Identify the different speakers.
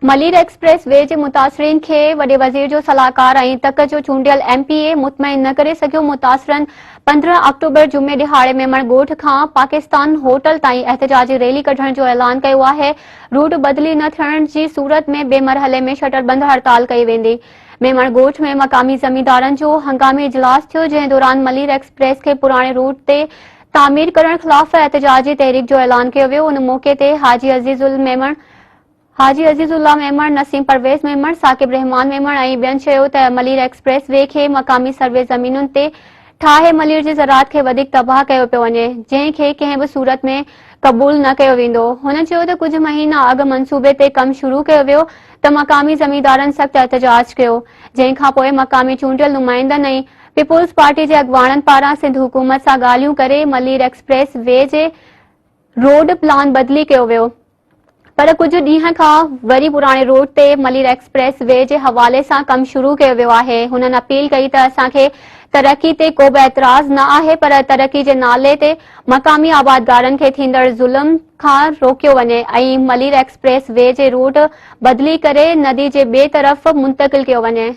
Speaker 1: Malir express way जे मुतासिरीन खे वॾे वज़ीर जो सलाहकार ऐं तक जो चूंडियल एमपीए मुतमइन न करे सघियो। मुतासिरन 15 अक्टूबर जुमे ॾिहाड़े मेमण ॻोठ खां पाकिस्तान होटल ताईं एहतजाजी रैली कढण जो ऐलान कयो आहे। रूट बदिली न थियण जी सूरत में ॿिए मरहले में शटरबंद हड़ताल कई वेंदी। मेमण ॻोठ में मक़ामी ज़मींदारनि जो हंगामी इजलास थियो, जंहिं दौरान मलीर एक्सप्रेस खे पुराणे रूट ते तामीर करण ख़िलाफ़ एहतजाजी तहरीक जो ऐलान कयो वियो। उन मौक़े ते हाजी अजीजुल्ला मेमण, नसीम परवेज़ मेमण, साकिब रहमान मेमण ऐं ॿियनि चयो त मलीर एक्सप्रेस वे खे मक़ामी सर्वे ज़मीनुनि ते ठाहे मलीर जी ज़राअत खे वधीक तबाह कयो पियो वञे, जंहिंखे कंहिं बि सूरत में क़बूल न कयो वेंदो। हुन चयो त कुझु महीना अॻु मंसूबे ते कमु शुरू कयो वियो त मक़ामी ज़मींदारनि सख़्तु एहतजाज कयो, जंहिं खां पोइ मक़ामी चूंडियल नुमाइंदनि ऐं पीपुल्स पार्टी जे अॻुवाणनि पारां सिंध हुकूमत सां ॻाल्हियूं करे मलीर एक्सप्रेस वे जे रोड प्लान बदिली कयो वियो। पर कुछ ॾींहं खां वरी पुराणे रूट ते मलीर एक्सप्रेस वे जे हवाले सां कमु शुरू कयो वियो आहे। हुननि अपील कई त असांखे तरक़ी ते को बि एतिराज़ न आहे, पर तरक़ी जे नाले ते मक़ामी आबादगारनि खे थींदड़ ज़ुल्म खां रोकियो वञे ऐं मलीर एक्सप्रेस वे जे रूट बदिली करे नदी जे ॿिए तरफ़ मुंतक़िल कयो वञे।